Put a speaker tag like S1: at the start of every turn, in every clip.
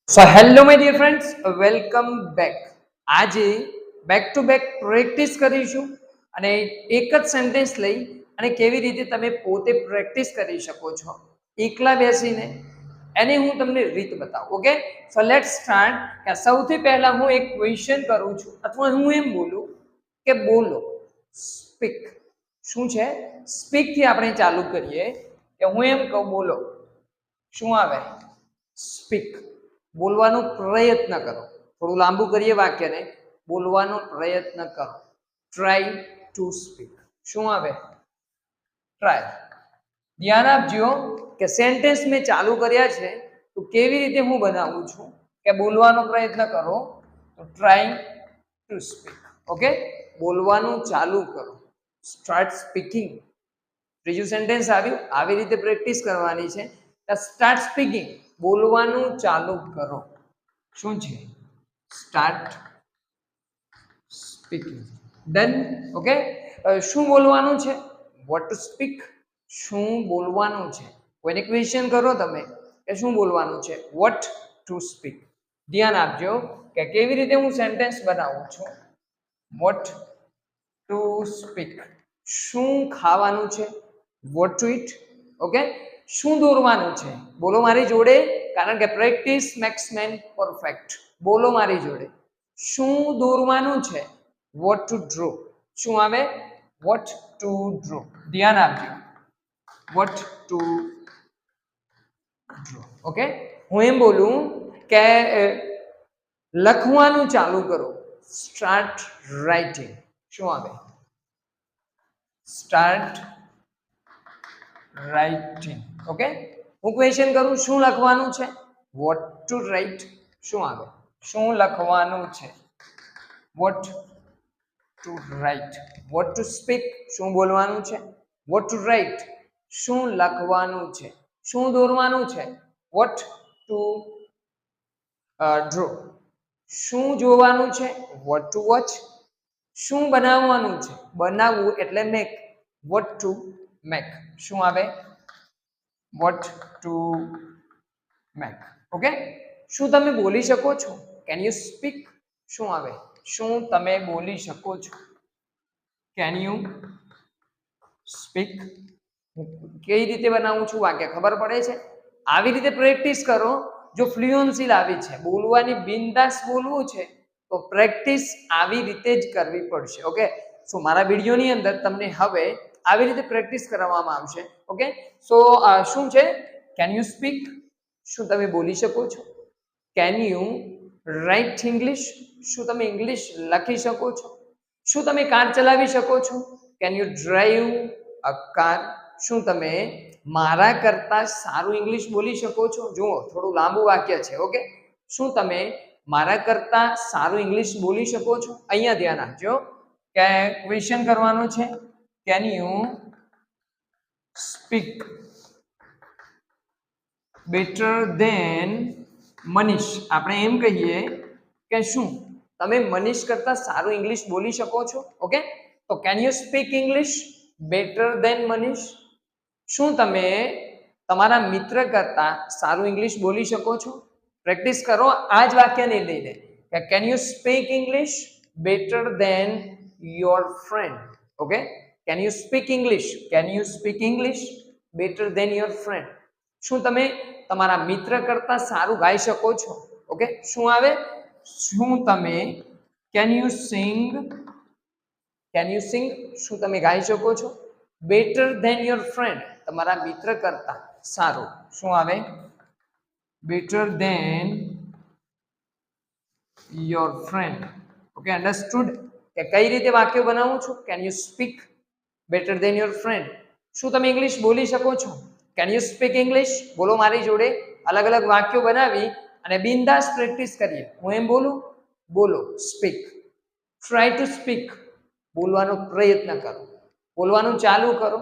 S1: So hello my dear friends, welcome back. આજે back to back practice કરીશું અને એક જ સેન્ટેન્સ લઈ અને કેવી રીતે તમે પોતે પ્રેક્ટિસ કરી શકો છો એકલા બેસીને એની હું તમને રીત બતાવું. Okay, so let's start. કે સૌથી પહેલા હું એક ક્વેશ્ચન કરું છું અથવા હું એમ બોલું કે બોલો, સ્પીક. શું છે? સ્પીક થી આપણે ચાલુ કરીએ કે હું એમ કહું બોલો, શું આવે? સ્પીક. બોલવાનો પ્રયત્ન કરો. થોડું લાંબુ કરીએ વાક્યને. બોલવાનો પ્રયત્ન કરો. Try to speak. શું આવે? ટ્રાય. ધ્યાન આપજો કે સેન્ટેન્સ મેં ચાલુ કર્યા છે તો કેવી રીતે હું બનાવું છું કે બોલવાનો પ્રયત્ન કરો તો ટ્રાય ટુ સ્પીક. ઓકે, બોલવાનું ચાલુ કરો. Start speaking. ત્રીજું સેન્ટેન્સ આવ્યું. આવી રીતે પ્રેક્ટિસ કરવાની છે. Start speaking. બોલવાનું ચાલુ કરો. શું છે? Start speaking. ડન. ઓકે, શું બોલવાનું છે? What to speak. શું બોલવાનું છે? કોઈને ક્વેશ્ચન કરો તમે કે શું બોલવાનું છે? What to speak. ધ્યાન આપજો કે કેવી રીતે હું સેન્ટેન્સ બનાવું છું. Vote to speak. શું ખાવાનું છે? What two it. ઓકે, શું દોરવાનું છે? બોલો મારી જોડે, કારણ કે પ્રેક્ટિસ મેક્સ મેન પરફેક્ટ. બોલો મારી જોડે, શું દોરવાનું છે? What to draw. શું આવે? What to draw. ધ્યાન આપજો. Vote to draw. ઓકે, હું એમ બોલું કે લખવાનું ચાલુ કરો. Start writing. શું આવે? Start writing. ઓકે, હું ક્વેશ્ચન કરું શું લખવાનું છે? What to write. શું આવે? શું લખવાનું છે? What to write. What to speak. શું બોલવાનું છે? What to write. શું લખવાનું છે? શું દોરવાનું છે? What to draw. શું જોવાનું છે? What to watch. શું બનાવવાનું છે? બનાવવું એટલે મેક. Vote to make. શું આવે? What to make. ઓકે, શું તમે બોલી શકો છો? Can you speak. શું આવે? શું તમે બોલી શકો છો? Can you speak. કઈ રીતે બનાવું છું વાક્ય ખબર પડે છે? આવી રીતે પ્રેક્ટિસ કરો. જો ફ્લુએન્સી લાવી છે, બોલવાની બિંદાસ બોલવું છે તો પ્રેક્ટિસ આવી રીતે જ કરવી પડશે. ઓકે, સો મારા વિડીયોની અંદર તમને હવે આવી રીતે પ્રેક્ટિસ કરવામાં આવશે. ઓકે, સો શું છે? Can you speak. શું તમે બોલી શકો છો? Can you write English. શું તમે ઇંગ્લિશ લખી શકો છો? શું તમે કાર ચલાવી શકો છો? Can you drive a car. શું તમે મારા કરતા સારું ઇંગ્લિશ બોલી શકો છો? જુઓ, થોડું લાંબુ વાક્ય છે. ઓકે, શું તમે મારા કરતા સારું ઇંગ્લિશ બોલી શકો છો? અહીંયા ધ્યાન આપજો કે ક્વેશ્ચન કરવાનો છે. Can you speak better than Manish. આપણે એમ કહીએ કે શું તમે મનીષ કરતા સારું ઇંગ્લિશ બોલી શકો છો? ઓકે, તો can you speak English better than Manish. શું તમે તમારા મિત્ર કરતા સારું ઇંગ્લિશ બોલી શકો છો? પ્રેક્ટિસ કરો આ જ વાક્યને લઈને કે can you speak English better than your friend. Okay, can you speak English. Can you speak English better than your friend. શું તમે તમારા મિત્ર કરતા સારું ગાઈ શકો છો? ઓકે, શું આવે? શું તમે can you sing. Can you sing. શું તમે ગાઈ શકો છો? Better than your friend. તમારા મિત્ર કરતા સારું. શું આવે? Better than your friend. Okay, understood કે કઈ રીતે વાક્ય બનાવું છું? Can you speak better than your friend. શું તમે ઇંગ્લિશ બોલી શકો છો? Can you speak English. બોલો મારી જોડે. અલગ અલગ વાક્યો બનાવી અને બિંદાસ પ્રેક્ટિસ કરીએ. હું એમ બોલું, બોલો, સ્પીક. Try to speak. બોલવાનો પ્રયત્ન કરો. બોલવાનું ચાલુ કરો.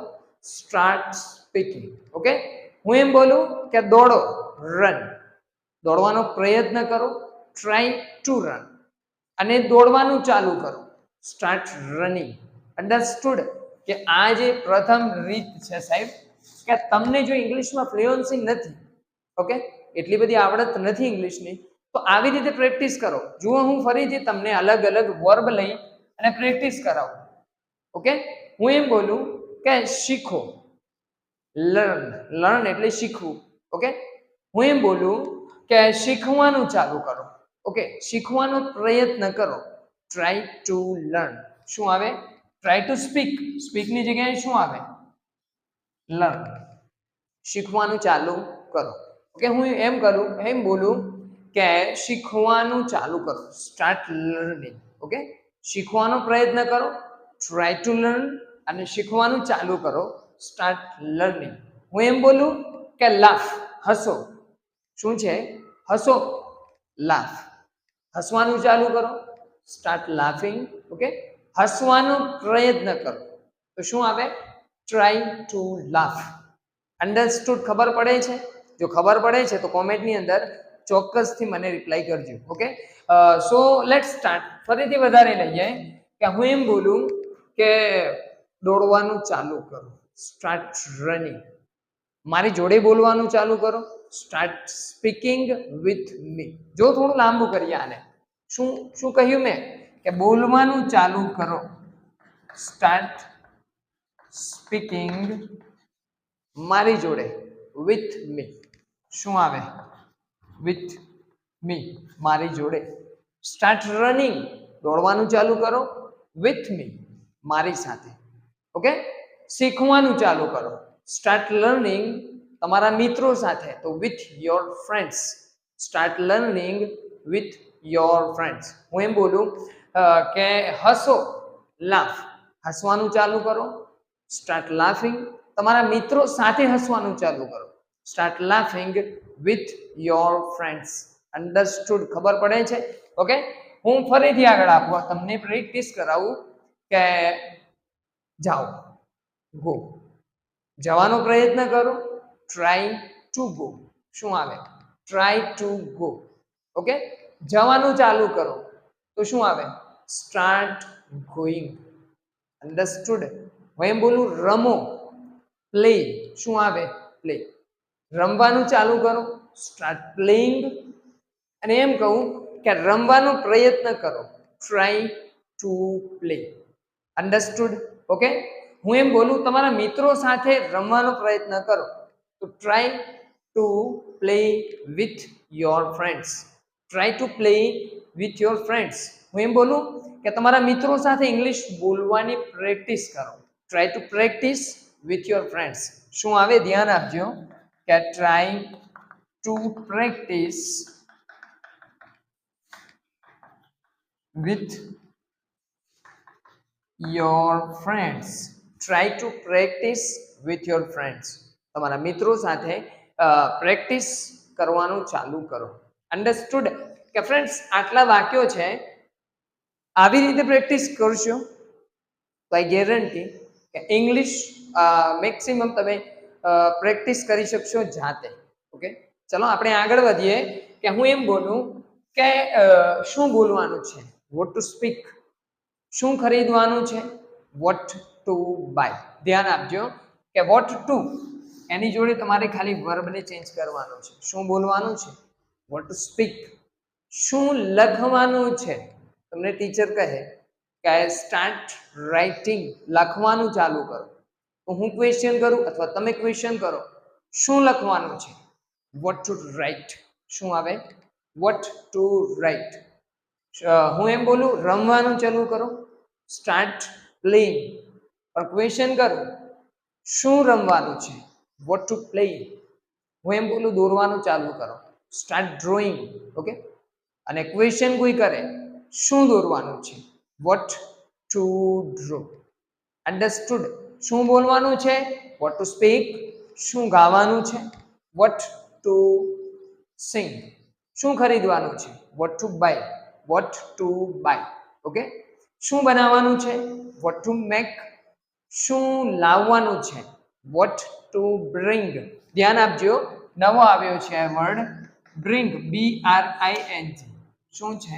S1: Start speaking. ઓકે, હું એમ બોલું કે દોડો, રન. દોડવાનો પ્રયત્ન કરો. Try to run. અને દોડવાનું ચાલુ કરો. Start running. અન્ડરસ્ટુડ કે આ જે પ્રથમ રીત છે સાહેબ, કે તમને જો ઇંગ્લિશમાં ફ્લુએન્સી નથી, ઓકે, એટલી બધી આવડત નથી ઇંગ્લિશની, તો આવી રીતે પ્રેક્ટિસ કરો. જુઓ હું ફરીથી તમને અલગ અલગ વર્બ લઈ અને પ્રેક્ટિસ કરાવું. ઓકે, હું એમ બોલું કે શીખો, લર્ન, લર્ન એટલે શીખવું. ઓકે, હું એમ બોલું કે શીખવાનું ચાલુ કરો. ઓકે, શીખવાનો પ્રયત્ન કરો, ટ્રાય ટુ લર્ન. શું આવે? ટ્રાય ટુ સ્પીક, સ્પીકની જગ્યાએ શું આવે? લર્ન. શીખવાનું ચાલુ કરો. ઓકે, હું એમ કરું, એમ બોલું કે શીખવાનું ચાલુ કરો, સ્ટાર્ટ લર્નિંગ. ઓકે, શીખવાનો પ્રયત્ન કરો, ટ્રાય ટુ લર્ન, અને શીખવાનું ચાલુ કરો, સ્ટાર્ટ લર્નિંગ. હું એમ બોલું કે લાફ, હસો. શું છે? હસો, લાફ. હસવાનું ચાલુ કરો, સ્ટાર્ટ લાફિંગ. ઓકે, હસવાનો પ્રયત્ન કરો, તો શું આવે? Try to laugh. અંડરસ્ટુડ ખબર પડે છે? જો ખબર પડે છે તો કોમેન્ટની અંદર ચોક્કસથી મને રિપ્લાય કરજો. Okay, so let start. ફરીથી વધારે લઈએ કે હું એમ બોલું કે દોડવાનું ચાલુ કરો, સ્ટાર્ટ રનિંગ. મારી જોડે બોલવાનું ચાલુ કરો, સ્ટાર્ટ સ્પીકિંગ વિથ મી. જો થોડું લાંબુ કરીએ આને. શું શું કહ્યું મેં? કે બોલવાનું ચાલુ કરો, સ્ટાર્ટ સ્પીકિંગ મારી જોડે, વિથ મી. શું આવે? વિથ મી, મારી જોડે. સ્ટાર્ટ રનિંગ, દોડવાનું ચાલુ કરો, વિથ મી, મારી સાથે. ઓકે, શીખવાનું ચાલુ કરો, સ્ટાર્ટ લર્નિંગ, તમારા મિત્રો સાથે, તો with your friends. Start learning with your friends. હું એમ બોલું કે હસો, લાફ. હસવાનું ચાલુ કરો, સ્ટાર્ટ લાફિંગ, તમારા મિત્રો સાથે હસવાનું ચાલુ કરો, start laughing with your friends. Understood ખબર પડે છે? ઓકે, હું ફરીથી આગળ આપવા તમને પ્રેક્ટિસ કરાવું કે જાઓ, ગો. જવાનો પ્રયત્ન કરો, ટ્રાય ટુ ગો. શું આવે? Try to go. ઓકે, જવાનું ચાલુ કરો, તો શું આવે? Start going. અંડરસ્ટુડ? હું એમ બોલું રમો, પ્લે. શું આવે? પ્લે. રમવાનું ચાલુ કરો, સ્ટાર્ટ પ્લેઇંગ. અને એમ કહું કે રમવાનો પ્રયત્ન કરો, try to play. Understood? Okay, હું એમ બોલું તમારા મિત્રો સાથે રમવાનો પ્રયત્ન કરો, તો try to play with your friends. Try to play with your friends. હું એમ બોલું કે તમારા મિત્રો સાથે ઇંગ્લિશ બોલવાની પ્રેક્ટિસ કરો, try to practice with your friends. શું આવે? ધ્યાન આપજો કે try to practice with your friends. Try to practice with your friends. તમારા મિત્રો સાથે પ્રેક્ટિસ કરવાનું ચાલુ કરો. અંડરસ્ટુડ? કે ફ્રેન્ડ્સ આટલા વાક્યો છે, આવી રીતે પ્રેક્ટિસ કરશો તો આઈ ગેરંટી કે ઇંગ્લિશ મેક્સિમમ તમે પ્રેક્ટિસ કરી શકશો જાતે. ઓકે, ચલો આપણે આગળ વધીએ કે હું એમ બોલું કે શું બોલવાનું છે? What to speak. શું ખરીદવાનું છે? What to buy. ધ્યાન આપજો કે વોટ ટુ, એની જોડે તમારે ખાલી વર્બને ચેન્જ કરવાનો છે. શું બોલવાનું છે? What to speak. શું લખવાનું છે? તમને ટીચર કહે કે સ્ટાર્ટ રાઇટિંગ, લખવાનું ચાલુ કરો, તો હું ક્વેશ્ચન કરું અથવા તમે ક્વેશ્ચન કરો, શું લખવાનું છે? What to write. શું આવે? What to write. હું એમ બોલું રમવાનું ચાલુ કરો, સ્ટાર્ટ પ્લેઇંગ. પણ ક્વેશ્ચન કરું, શું રમવાનું છે? What to play. હું એમ બોલું દોરવાનું ચાલુ કરો, સ્ટાર્ટ ડ્રોઈંગ. ઓકે, અને ક્વેશ્ચન કોઈ કરે, શું દોરવાનું છે? What to draw. અંડરસ્ટુડ? શું બોલવાનું છે? What to speak. શું ગાવાનું છે? What to sing. શું ખરીદવાનું છે? What to buy. What to buy. Okay, શું બનાવવાનું છે? What to make. શું લાવવાનું છે? What to bring. ધ્યાન આપજો, નવો આવ્યો છે આ વર્ડ બ્રિંગ, BRING. શું છે?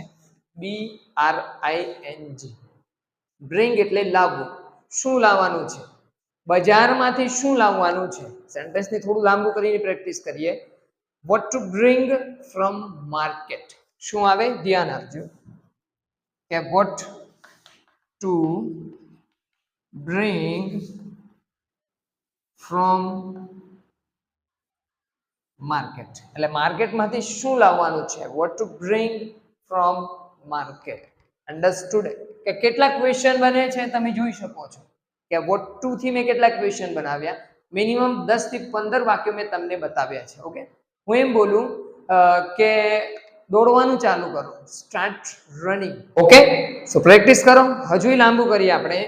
S1: BRING. બ્રિંગ એટલે લાવવું. શું લાવવાનું છે? બજારમાંથી શું લાવવાનું છે? સેન્ટેન્સને થોડું લાંબુ કરીને પ્રેક્ટિસ કરીએ. Vote to bring from market. શું આવે ધ્યાન આપજો કે what to bring from market એટલે માર્કેટમાંથી શું લાવવાનું છે what to bring from market understood કે કેટલા ક્વેશ્ચન બને છે તમે જોઈ શકો છો કે what to થી મેં કેટલા ક્વેશ્ચન બનાવ્યા મિનિમમ 10 થી 15 વાક્યો મેં તમને બતાવ્યા છે ઓકે હું એમ બોલું કે દોડવાનું ચાલુ કરો start running okay so practice કરો હજુય લાંબુ કરીએ આપણે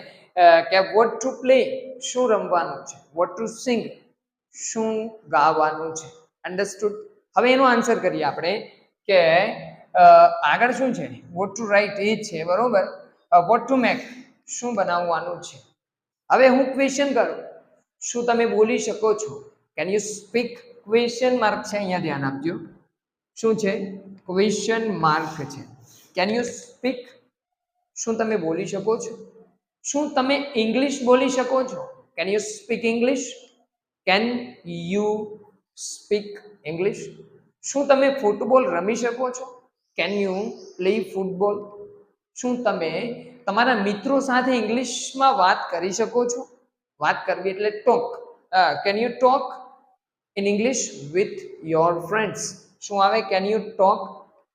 S1: કે what to play શું રમવાનું છે what to sing શું ગાવાનું છે અંડરસ્ટુડ હવે એનો આન્સર કરીએ આપણે કે આગળ શું છે what to write એ છે બરોબર what to make શું બનાવવાનું છે હવે હું ક્વેશ્ચન કરું શું તમે બોલી શકો છો can you speak question mark છે અહીંયા ધ્યાન આપજો શું છે ક્વેશ્ચન માર્ક છે કેન યુ સ્પીક શું તમે બોલી શકો છો શું તમે ઇંગ્લિશ બોલી શકો છો can you speak English can you speak English શું તમે ફૂટબોલ રમી શકો છો કેન યુ પ્લે ફૂટબોલ શું તમે તમારા મિત્રો સાથે ઇંગ્લિશમાં વાત કરી શકો છો વાત કરવી એટલે talk can you talk in English with your friends શું આવે can you talk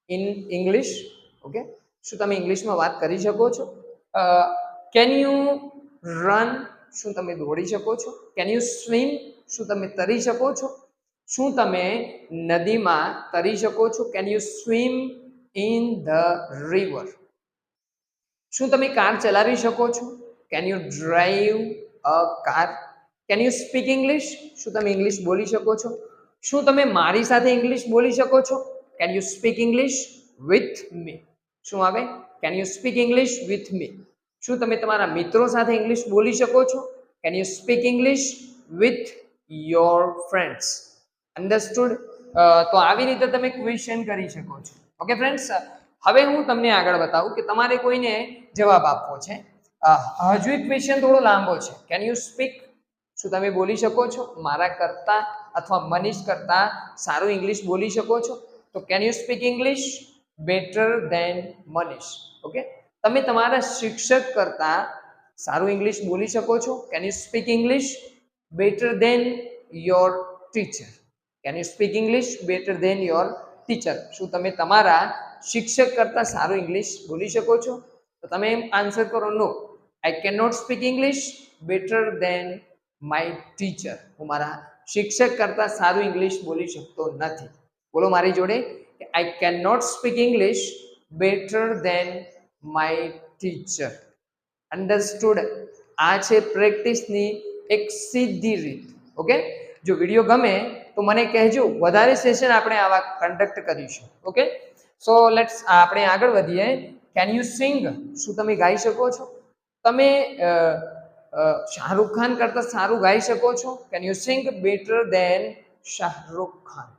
S1: in English okay શું તમે ઇંગ્લિશમાં વાત કરી શકો છો કેન યુ રન શું તમે દોડી શકો છો કેન યુ સ્વિમ શું તમે તરી શકો છો શું તમે નદીમાં તરી શકો છો can you swim in the river શું તમે કાર ચલાવી શકો છો can you drive a car can you speak English શું તમે ઇંગ્લિશ બોલી શકો છો શું તમે મારી સાથે ઇંગ્લિશ બોલી શકો છો can you speak English with me શું આવે can you speak English with me શું તમે તમારા મિત્રો સાથે ઇંગ્લિશ બોલી શકો છો can you speak English with your friends understood તો આવી રીતે તમે ક્વેશ્ચન કરી શકો છો ઓકે ફ્રેન્ડ્સ હવે હું તમને આગળ બતાવું કે તમારે કોઈને જવાબ આપવો છે હજુ એક ક્વેશ્ચન થોડો લાંબો છે કેન યુ સ્પીક શું તમે બોલી શકો છો મારા કરતા અથવા મનીષ કરતા સારું ઇંગ્લિશ બોલી શકો છો તો can you speak English better than Manish okay તમે તમારા શિક્ષક કરતા સારું ઇંગ્લિશ બોલી શકો છો can you speak English better than your teacher can you speak English better than your teacher શું તમે તમારા શિક્ષક કરતા સારું ઇંગ્લિશ બોલી શકો છો તો તમે એમ આન્સર કરો no I can not speak English better than my teacher હું મારા શિક્ષક કરતા સારું ઇંગ્લિશ બોલી શકતો નથી બોલો મારી જોડે કે I can not speak English better than my teacher understood આ છે પ્રેક્ટિસની એક સીધી રીત ઓકે જો વિડીયો ગમે તો મને કહેજો વધારે સેશન આપણે આવા કન્ડક્ટ કરીશું ઓકે સો લેટ્સ આપણે આગળ વધીએ કેન યુ સિંગ શું તમે ગાઈ શકો છો તમે શાહરુખ ખાન કરતા સારું ગાઈ શકો છો can you sing better than Shahrukh Khan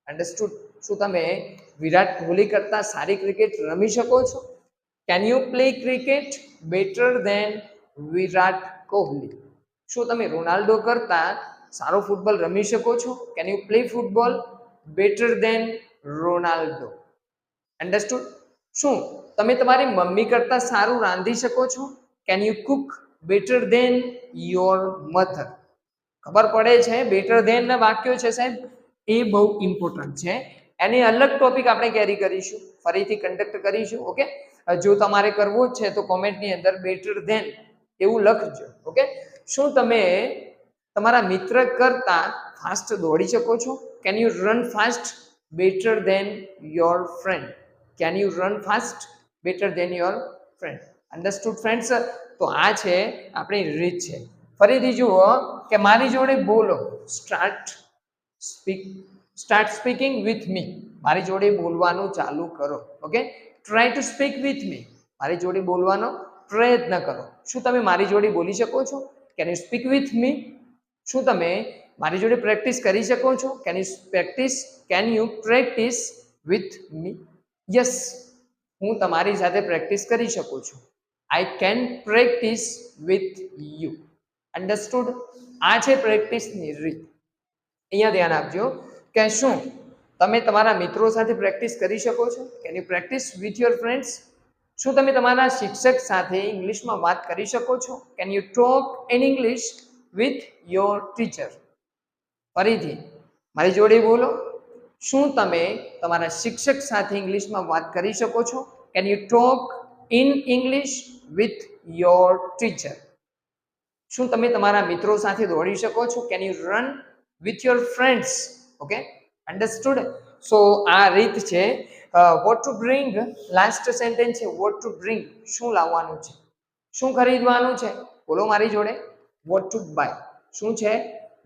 S1: understood શું તમે વિરાટ કોહલી કરતા સારી ક્રિકેટ રમી શકો છો can you play cricket better than Virat Kohli શું તમે રોનાલ્ડો કરતા સારો ફૂટબોલ રમી શકો છો can you play football better than Ronaldo understood શું તમે તમારી મમ્મી કરતા સારું રાંધી શકો છો can you cook better than your mother ખબર પડે છે બેટર ધેન ના વાક્યો છે સાહેબ એ બહુ ઇમ્પોર્ટન્ટ છે એની અલગ ટોપિક આપણે કેરી કરીશું ફરીથી કન્ડક્ટ કરીશું ઓકે જો તમારે કરવું જ છે તો કોમેન્ટની અંદર બેટર ધેન એવું લખજો ઓકે શું તમે તમારા મિત્ર કરતા ફાસ્ટ દોડી શકો છો can you run fast better than your friend can you run fast better than your friend understood friends તો આ છે આપણી રીત છે ફરીથી જુઓ કે મારી જોડે બોલો સ્ટાર્ટ સ્પીકિંગ વિથ મી મારી જોડે બોલવાનું ચાલુ કરો okay try to speak with me મારી જોડે બોલવાનો પ્રયત્ન કરો શું તમે મારી જોડે બોલી શકો છો can you speak with me શું તમે મારી જોડે પ્રેક્ટિસ કરી શકો છો can you practice with me yes હું તમારી સાથે પ્રેક્ટિસ કરી શકું છું I can practice with you understood આ છે પ્રેક્ટિસની રીત અહીંયા ધ્યાન આપજો કે શું તમે તમારા મિત્રો સાથે પ્રેક્ટિસ કરી શકો છો? Can you practice with your friends? શું તમે તમારા શિક્ષક સાથે ઇંગ્લિશમાં વાત કરી શકો છો? Can you talk in English with your teacher? ફરીથી મારી જોડે બોલો. શું તમે તમારા શિક્ષક સાથે ઇંગ્લિશમાં વાત કરી શકો છો? Can you talk in English with your teacher? શું તમે તમારા મિત્રો સાથે દોડી શકો છો? Can you run with your friends? Okay, understood? So આ રીત છે. What to bring, last sentence છે વોટ ટુ બ્રિંગ, શું લાવવાનું છે, શું ખરીદવાનું છે, બોલો મારી જોડે. વોટ ટુ બાય, શું છે?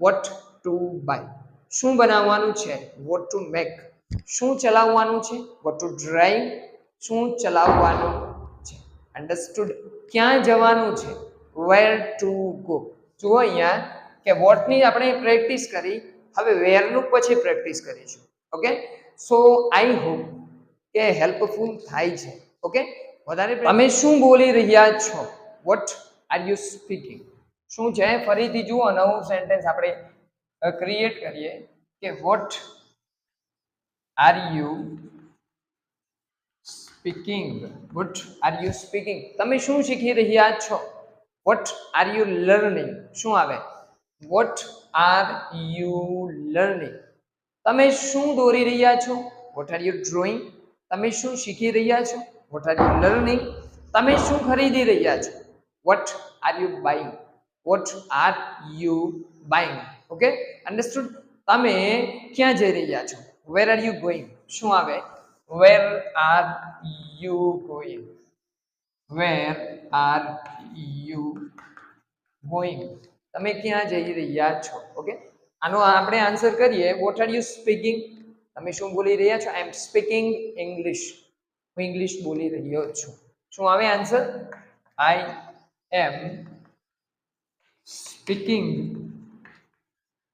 S1: What to buy. શું બનાવવાનું છે? What to make. શું ચલાવવાનું છે? વોટ ટુ ડ્રાઈવ, શું ચલાવવાનું છે. અન્ડરસ્ટુડ? ક્યાં જવાનું છે? વેર ટુ ગો. જુઓ અહીંયા કે વોટની આપણે પ્રેક્ટિસ કરી, હવે વેરનું પછી પ્રેક્ટિસ કરીશું. ઓકે, સો આઈ હોપ કે હેલ્પફુલ થાય છે. ઓકે, વધારે તમે શું બોલી રહ્યા છો? What are you speaking. શું છે? ફરીથી જુઓ, નવું સેન્ટેન્સ આપણે ક્રિએટ કરીએ કે what are you speaking. What are you speaking, તમે શું શીખી રહ્યા છો? વોટ આર યુ લર્નિંગ, શું આવે? What are you learning. તમે શું દોરી રહ્યા છો? What are you drawing. તમે શું શીખી રહ્યા છો? What are you learning. તમે શું ખરીદી રહ્યા છો? What are you buying. What are you buying. Okay, understood? તમે ક્યાં જઈ રહ્યા છો? વેર આર યુ ગોઈંગ, શું આવે? Where are you going. Where are you going. તમે ક્યાં જઈ રહ્યા છો? ઓકે, આનો આપણે આન્સર કરીએ. વોટ આર યુ સ્પીકિંગ, તમે શું બોલી રહ્યા છો? આઈ એમ સ્પીકિંગ ઇંગ્લિશ, હું ઇંગ્લિશ બોલી રહ્યો છું. શું આવે answer? I am speaking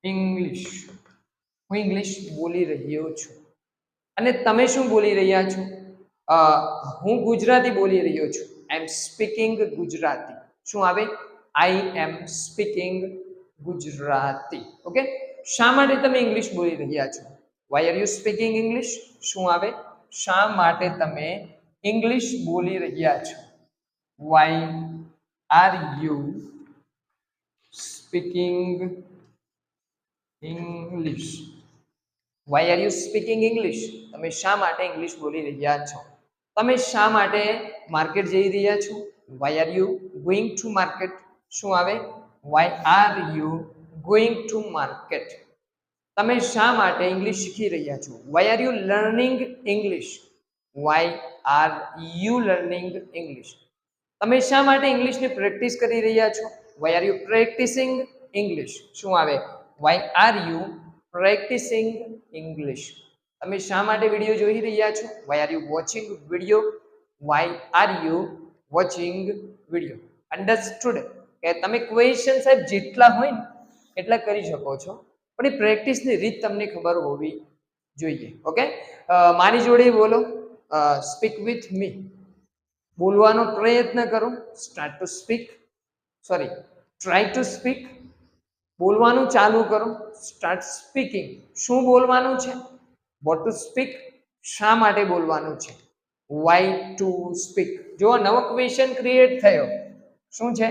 S1: English, હું ઇંગ્લિશ બોલી રહ્યો છું. અને તમે શું બોલી રહ્યા છો? હું ગુજરાતી બોલી રહ્યો છું. I am speaking Gujarati. શું આવે? I am speaking Gujarati. Okay, શા માટે તમે ઇંગ્લિશ બોલી રહ્યા છો? Why are you speaking English, શું આવે? શા માટે તમે ઇંગ્લિશ બોલી રહ્યા છો? Why are you speaking English. Why are you speaking English, તમે શા માટે ઇંગ્લિશ બોલી રહ્યા છો? તમે શા માટે માર્કેટ જઈ રહ્યા છો? Why are you going to market, શું આવે? Why are you going to market. તમે શા માટે ઇંગ્લિશ શીખી રહ્યા છો? Why are you learning English. Why are you learning English. તમે શા માટે ઇંગ્લિશની પ્રેક્ટિસ કરી રહ્યા છો? Why are you practising English, શું આવે? Why are you practising English. તમે શા માટે વિડીયો જોઈ રહ્યા છો? Why are you watching video. Why are you watching video. Understood? કે તમે ક્વેશ્ચન સાહેબ જેટલા હોય ને એટલા કરી શકો છો, પણ એ પ્રેક્ટિસની રીત તમને ખબર હોવી જોઈએ. ઓકે, મારી જોડે બોલો. સ્પીક વિથ મી, બોલવાનો પ્રયત્ન કરો. Start to speak, sorry, try to speak. બોલવાનું ચાલુ કરો. સ્ટાર્ટ સ્પીકિંગ, શું બોલવાનું છે? વોટ ટુ સ્પીક, શા માટે બોલવાનું છે? Why to speak. જો નવો ક્વેશ્ચન ક્રિએટ થયો, શું છે?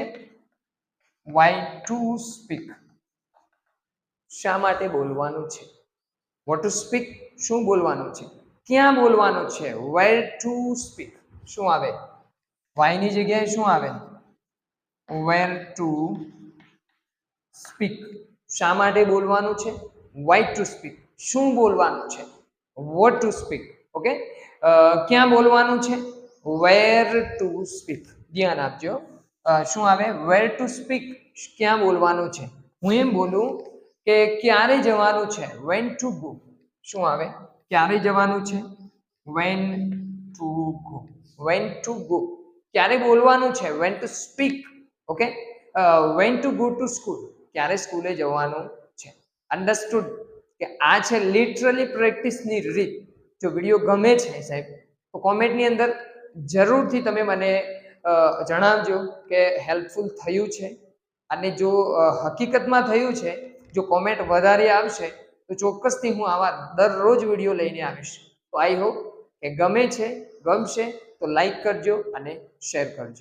S1: વાય ટુ સ્પીક, શા માટે બોલવાનું છે? વોટ ટુ સ્પીક, શું બોલવાનું છે? ક્યાં બોલવાનું છે? વેર ટુ સ્પીક, શું આવે? વાયની જગ્યાએ શું આવે? વેર ટુ સ્પીક. શા માટે બોલવાનું છે? વાય ટુ સ્પીક, શું બોલવાનું છે? What to speak. ઓકે, ક્યાં બોલવાનું છે? વેર ટુ સ્પીક. ધ્યાન આપજો. શું આવે? વેર ટુ સ્પીક, ક્યાં બોલવાનું છે? હું એમ બોલું કે ક્યારે જવાનું છે? વેન ટુ ગો, શું આવે? ક્યારે જવાનું છે? When to go. When to go. ક્યારે બોલવાનું છે? When to speak. Okay, when to go to school, ક્યારે સ્કૂલે જવાનું છે. અન્ડરસ્ટુડ? કે આ છે લિટરલી પ્રેક્ટિસની રીત. જો વિડીયો ગમે છે સાહેબ તો કોમેન્ટની અંદર જરૂરથી તમે મને જણાવજો કે હેલ્પફુલ થયું છે. અને જો હકીકતમાં થયું છે, જો કોમેન્ટ વધારે આવશે તો ચોક્કસથી હું આવા દરરોજ વિડીયો લઈને આવીશ. તો આઈ હોપ કે ગમે છે, ગમશે તો લાઈક કરજો અને શેર કરજો.